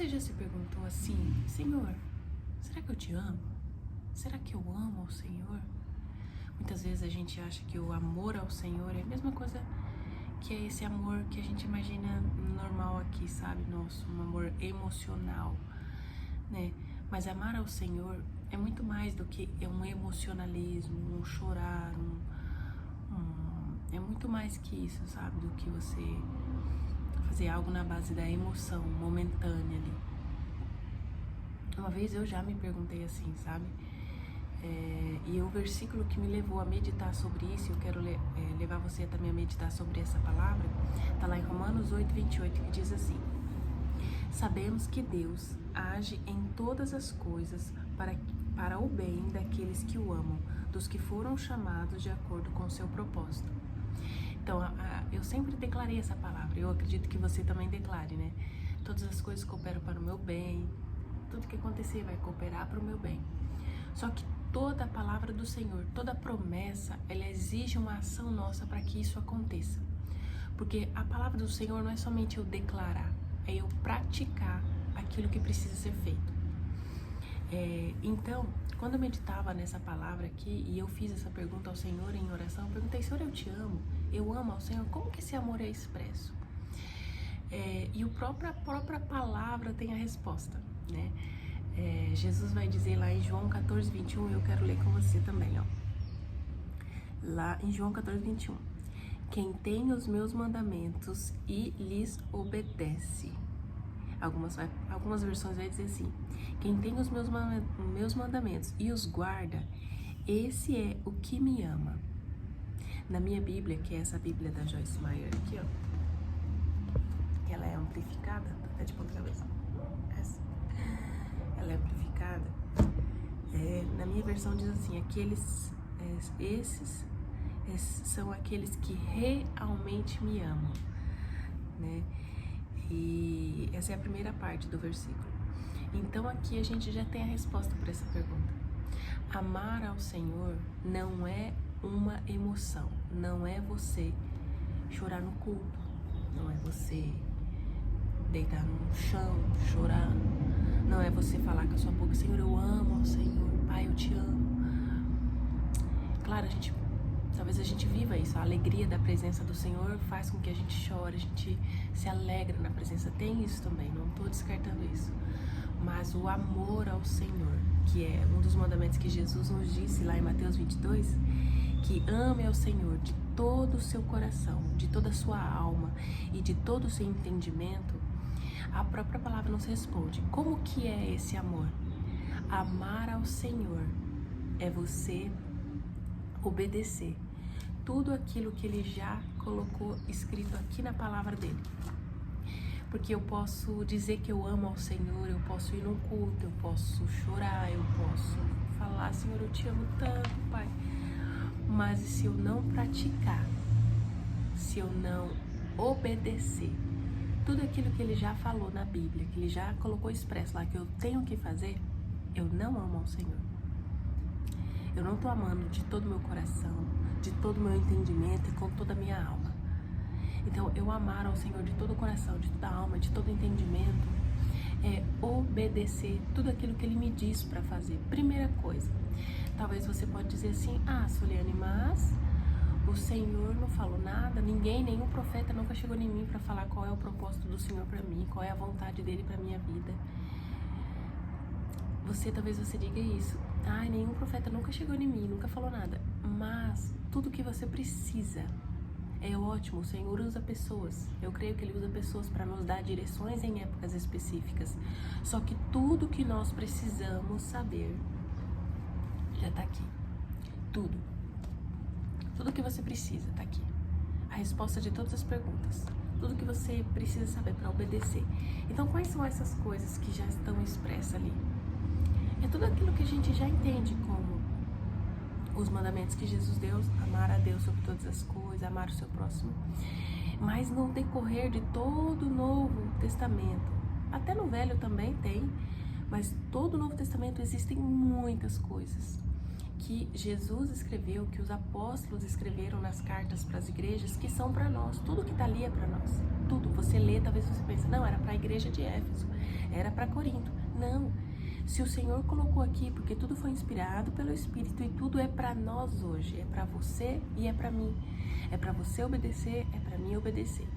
Você já se perguntou assim, Senhor, será que eu te amo? Será que eu amo ao Senhor? Muitas vezes a gente acha que o amor ao Senhor é a mesma coisa que é esse amor que a gente imagina normal aqui, sabe? Nosso, um amor emocional, né? Mas amar ao Senhor é muito mais do que um emocionalismo, um chorar, é muito mais que isso, sabe? Do que você fazer algo na base da emoção momentânea ali. Uma vez eu já me perguntei assim, sabe? E o versículo que me levou a meditar sobre isso, eu quero levar você também a meditar sobre essa palavra, tá lá em Romanos 8:28, que diz assim: sabemos que Deus age em todas as coisas para o bem daqueles que o amam, dos que foram chamados de acordo com o seu propósito. Então, eu sempre declarei essa palavra, eu acredito que você também declare, né? Todas as coisas cooperam para o meu bem, tudo que acontecer vai cooperar para o meu bem. Só que toda a palavra do Senhor, toda promessa, ela exige uma ação nossa para que isso aconteça. Porque a palavra do Senhor não é somente eu declarar, é eu praticar aquilo que precisa ser feito. Então, quando eu meditava nessa palavra aqui e eu fiz essa pergunta ao Senhor em oração, eu perguntei: Senhor, eu te amo? Eu amo ao Senhor? Como que esse amor é expresso? E a própria palavra tem a resposta, né? Jesus vai dizer lá em João 14:21, eu quero ler com você também, ó. Lá em João 14:21, quem tem os meus mandamentos e lhes obedece. Algumas versões vai dizer assim: quem tem os meus mandamentos e os guarda, esse é o que me ama. Na minha Bíblia, que é essa Bíblia da Joyce Meyer aqui, ó, ela é amplificada, tá até de ponta cabeça. Ela é amplificada. Na minha versão diz assim: esses são aqueles que realmente me amam, né? E essa é a primeira parte do versículo. Então aqui a gente já tem a resposta para essa pergunta. Amar ao Senhor não é uma emoção, não é você chorar no culto, não é você deitar no chão, chorar, não é você falar com a sua boca: Senhor, eu amo ao Senhor, Pai, eu te amo. Claro, talvez a gente viva isso, a alegria da presença do Senhor faz com que a gente chore, a gente se alegra na presença, tem isso também, não estou descartando isso. Mas o amor ao Senhor, que é um dos mandamentos que Jesus nos disse lá em Mateus 22, que ame ao Senhor de todo o seu coração, de toda a sua alma e de todo o seu entendimento, a própria palavra nos responde. Como que é esse amor? Amar ao Senhor é você obedecer tudo aquilo que Ele já colocou escrito aqui na palavra dele. Porque eu posso dizer que eu amo ao Senhor, eu posso ir no culto, eu posso chorar, eu posso falar: Senhor, eu te amo tanto, Pai. Mas se eu não praticar, se eu não obedecer tudo aquilo que Ele já falou na Bíblia, que Ele já colocou expresso lá, que eu tenho que fazer, eu não amo ao Senhor. Eu não estou amando de todo o meu coração, de todo o meu entendimento e com toda a minha alma. Então, eu amar ao Senhor de todo o coração, de toda a alma, de todo o entendimento, é obedecer tudo aquilo que Ele me diz para fazer. Primeira coisa, talvez você pode dizer assim: Soliane, mas o Senhor não falou nada, nenhum profeta nunca chegou em mim para falar qual é o propósito do Senhor para mim, qual é a vontade dele para minha vida. Talvez você diga isso: nenhum profeta nunca chegou em mim, nunca falou nada. Mas tudo que você precisa é ótimo, o Senhor usa pessoas. Eu creio que Ele usa pessoas para nos dar direções em épocas específicas. Só que tudo que nós precisamos saber já está aqui. Tudo que você precisa está aqui. A resposta de todas as perguntas. Tudo que você precisa saber para obedecer. Então, quais são essas coisas que já estão expressas ali? É tudo aquilo que a gente já entende como os mandamentos que Jesus deu: amar a Deus sobre todas as coisas, amar o seu próximo. Mas no decorrer de todo o Novo Testamento, até no Velho também tem, mas todo o Novo Testamento existem muitas coisas que Jesus escreveu, que os apóstolos escreveram nas cartas para as igrejas, que são para nós. Tudo que está ali é para nós. Tudo. Você lê, talvez você pense, não, era para a igreja de Éfeso, era para Corinto. Não. Se o Senhor colocou aqui, porque tudo foi inspirado pelo Espírito e tudo é para nós hoje. É para você e é para mim. É para você obedecer, é para mim obedecer.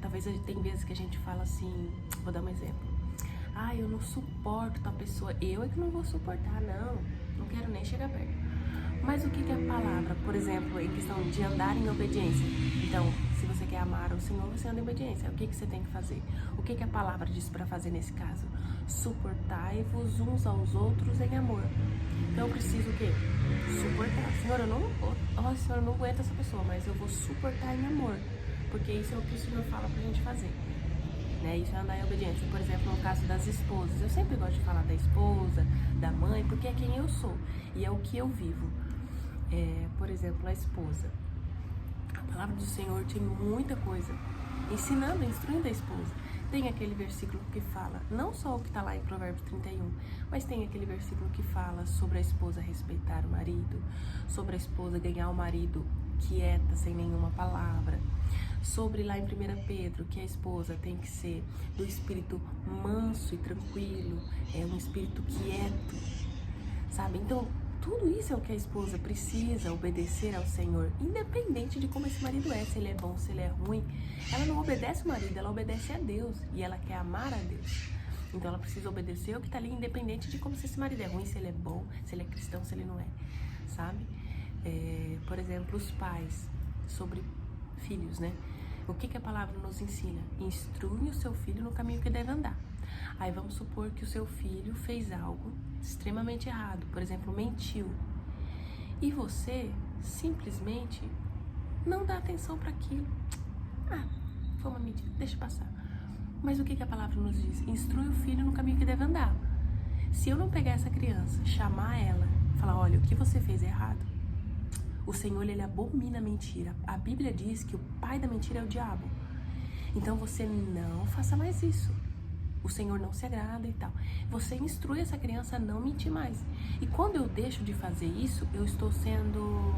Talvez tem vezes que a gente fala assim, vou dar um exemplo. Eu não suporto tal pessoa. Eu é que não vou suportar, não quero nem chegar perto. Mas o que é a palavra? Por exemplo, em questão de andar em obediência. Então, se você quer amar o Senhor, você anda em obediência. O que você tem que fazer? O que a palavra diz para fazer nesse caso? Suportai-vos uns aos outros em amor. Então, eu preciso o quê? Suportar. Senhor, Senhor, eu não aguento essa pessoa, mas eu vou suportar em amor. Porque isso é o que o Senhor fala pra gente fazer. Isso é andar em obediência. Por exemplo, no caso das esposas. Eu sempre gosto de falar da esposa, da mãe, porque é quem eu sou. E é o que eu vivo. Por exemplo, a esposa. A palavra do Senhor tem muita coisa. Ensinando, instruindo a esposa. Tem aquele versículo que fala, não só o que está lá em Provérbios 31, mas tem aquele versículo que fala sobre a esposa respeitar o marido, sobre a esposa ganhar o marido quieta, sem nenhuma palavra. Sobre lá em 1 Pedro, que a esposa tem que ser do espírito manso e tranquilo, um espírito quieto, sabe? Então, tudo isso é o que a esposa precisa obedecer ao Senhor, independente de como esse marido é, se ele é bom, se ele é ruim. Ela não obedece o marido, ela obedece a Deus e ela quer amar a Deus. Então, ela precisa obedecer o que está ali, independente de como se esse marido é ruim, se ele é bom, se ele é cristão, se ele não é, sabe? Por exemplo, os pais, sobre filhos, né? O que a palavra nos ensina? Instrui o seu filho no caminho que deve andar. Aí vamos supor que o seu filho fez algo extremamente errado, por exemplo, mentiu. E você simplesmente não dá atenção para aquilo. Foi uma mentira, deixa passar. Mas o que a palavra nos diz? Instrui o filho no caminho que deve andar. Se eu não pegar essa criança, chamar ela, falar, olha, o que você fez é errado. O Senhor, ele abomina a mentira. A Bíblia diz que o pai da mentira é o diabo. Então você não faça mais isso. O Senhor não se agrada e tal. Você instrui essa criança a não mentir mais. E quando eu deixo de fazer isso, eu estou sendo...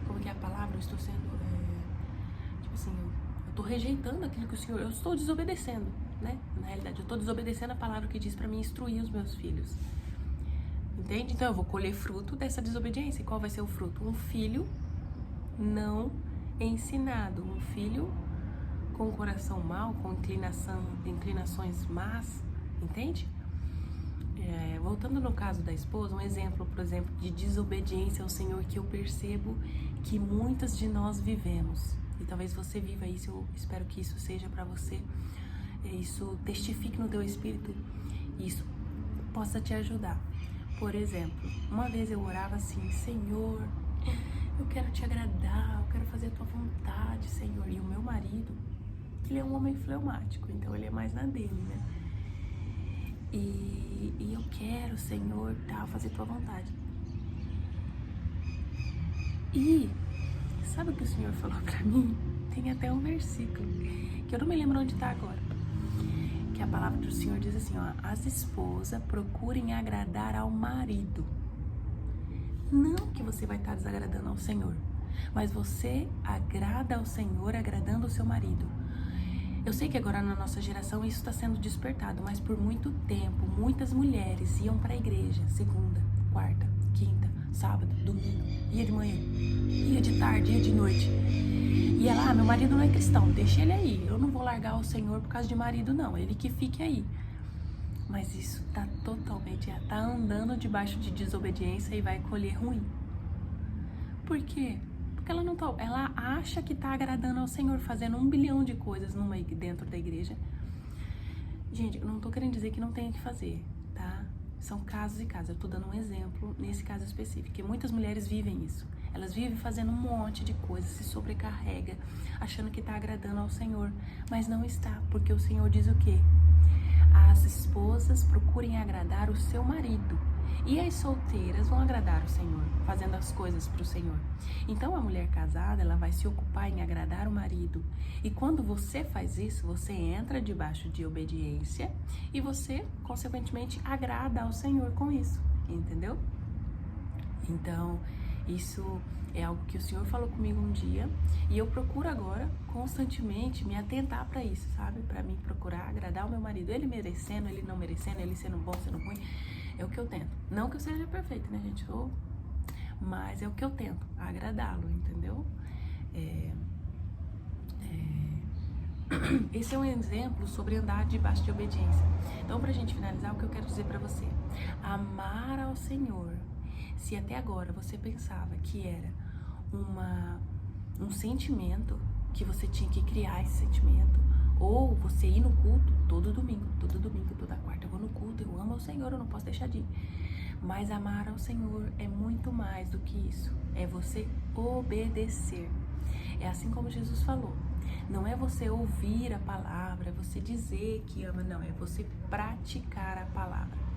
Como que é a palavra? Eu estou sendo... tipo assim, eu estou rejeitando aquilo que o Senhor... Eu estou desobedecendo, né? Na realidade, eu estou desobedecendo a palavra que diz para mim instruir os meus filhos. Entende? Então eu vou colher fruto dessa desobediência. E qual vai ser o fruto? Um filho não ensinado. Um filho com o coração mau, com inclinações más. Entende? Voltando no caso da esposa, um exemplo, por exemplo, de desobediência ao Senhor que eu percebo que muitas de nós vivemos. E talvez você viva isso, eu espero que isso seja para você. Isso testifique no teu espírito. Isso possa te ajudar. Por exemplo, uma vez eu orava assim, Senhor, eu quero te agradar, eu quero fazer a tua vontade, Senhor. E o meu marido, ele é um homem fleumático, então ele é mais na dele, né? E eu quero, Senhor, fazer a tua vontade. E sabe o que o Senhor falou pra mim? Tem até um versículo, que eu não me lembro onde tá agora. Que a palavra do Senhor diz assim, as esposas procurem agradar ao marido. Não que você vai estar desagradando ao Senhor, mas você agrada ao Senhor agradando o seu marido. Eu sei que agora na nossa geração isso está sendo despertado, mas por muito tempo, muitas mulheres iam para a igreja, segunda, quarta, quinta, sábado, domingo, ia de manhã, ia de tarde, ia de noite. E ela, meu marido não é cristão, deixa ele aí. Eu não vou largar o Senhor por causa de marido, não. Ele que fique aí. Mas isso tá totalmente, tá andando debaixo de desobediência e vai colher ruim. Por quê? Porque ela acha que tá agradando ao Senhor, fazendo 1 bilhão de coisas dentro da igreja. Gente, eu não tô querendo dizer que não tem que fazer, tá? São casos e casos. Eu tô dando um exemplo nesse caso específico, que muitas mulheres vivem isso. Elas vivem fazendo um monte de coisas, se sobrecarrega, achando que está agradando ao Senhor, mas não está, porque o Senhor diz o quê? As esposas procurem agradar o seu marido e as solteiras vão agradar o Senhor, fazendo as coisas para o Senhor. Então a mulher casada, ela vai se ocupar em agradar o marido. E quando você faz isso, você entra debaixo de obediência e você, consequentemente, agrada ao Senhor com isso, entendeu? Então, isso é algo que o Senhor falou comigo um dia e eu procuro agora constantemente me atentar para isso, sabe? Para mim procurar agradar o meu marido, ele merecendo, ele não merecendo, ele sendo bom, sendo ruim, é o que eu tento. Não que eu seja perfeita, né, gente? Mas é o que eu tento, agradá-lo, entendeu? Esse é um exemplo sobre andar debaixo de obediência. Então, pra gente finalizar, o que eu quero dizer pra você: amar ao Senhor. Se até agora você pensava que era um sentimento, que você tinha que criar esse sentimento, ou você ir no culto todo domingo, toda quarta eu vou no culto, eu amo ao Senhor, eu não posso deixar de ir. Mas amar ao Senhor é muito mais do que isso. É você obedecer. É assim como Jesus falou. Não é você ouvir a palavra, é você dizer que ama, não. É você praticar a palavra.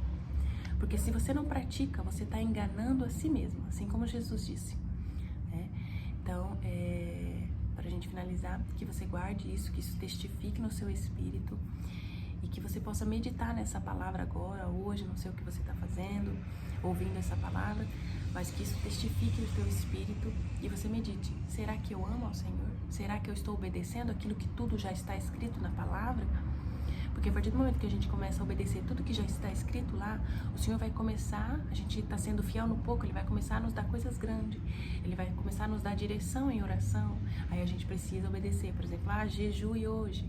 Porque se você não pratica, você está enganando a si mesmo, assim como Jesus disse. Né? Então, para a gente finalizar, que você guarde isso, que isso testifique no seu espírito e que você possa meditar nessa palavra agora, hoje, não sei o que você está fazendo, ouvindo essa palavra, mas que isso testifique no teu espírito e você medite. Será que eu amo ao Senhor? Será que eu estou obedecendo aquilo que tudo já está escrito na palavra? Porque a partir do momento que a gente começa a obedecer tudo que já está escrito lá, o Senhor vai começar, a gente está sendo fiel no pouco, Ele vai começar a nos dar coisas grandes, Ele vai começar a nos dar direção em oração, aí a gente precisa obedecer, por exemplo, jejue hoje,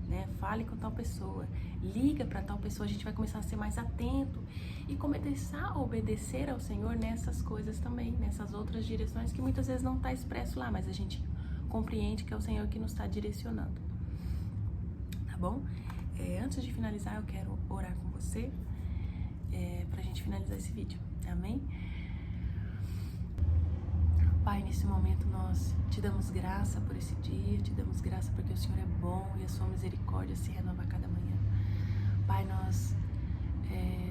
né? Fale com tal pessoa, liga para tal pessoa, a gente vai começar a ser mais atento e começar a obedecer ao Senhor nessas coisas também, nessas outras direções que muitas vezes não está expresso lá, mas a gente compreende que é o Senhor que nos está direcionando, tá bom? Antes de finalizar, eu quero orar com você pra gente finalizar esse vídeo, amém? Pai, nesse momento nós te damos graça por esse dia, te damos graça porque o Senhor é bom e a sua misericórdia se renova a cada manhã. Pai, nós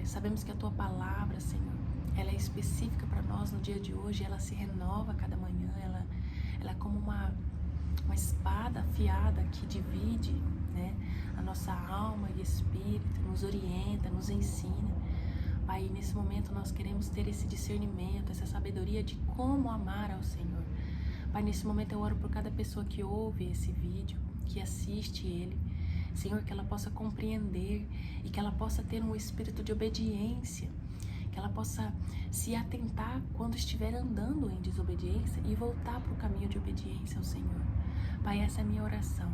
sabemos que a tua palavra, Senhor, ela é específica para nós no dia de hoje, ela se renova a cada manhã, ela é como uma espada afiada que divide, né, a nossa alma e espírito, nos orienta, nos ensina. Pai, nesse momento nós queremos ter esse discernimento, essa sabedoria de como amar ao Senhor. Pai, nesse momento eu oro por cada pessoa que ouve esse vídeo, que assiste ele. Senhor, que ela possa compreender e que ela possa ter um espírito de obediência, que ela possa se atentar quando estiver andando em desobediência e voltar para o caminho de obediência ao Senhor. Pai, essa é a minha oração.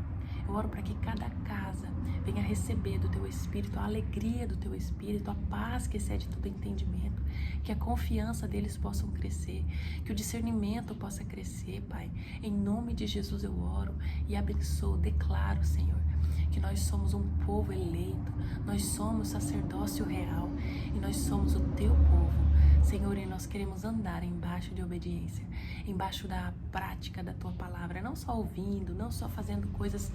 Eu oro para que cada casa venha receber do Teu Espírito a alegria do Teu Espírito, a paz que excede todo entendimento, que a confiança deles possam crescer, que o discernimento possa crescer, Pai. Em nome de Jesus eu oro e abençoo, declaro, Senhor, que nós somos um povo eleito, nós somos sacerdócio real e nós somos o Teu povo. Senhor, e nós queremos andar embaixo de obediência, embaixo da prática da Tua palavra, não só ouvindo, não só fazendo coisas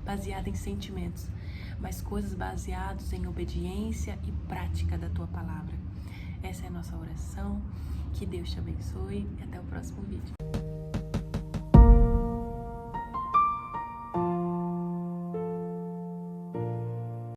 baseadas em sentimentos, mas coisas baseadas em obediência e prática da Tua palavra. Essa é a nossa oração, que Deus te abençoe e até o próximo vídeo.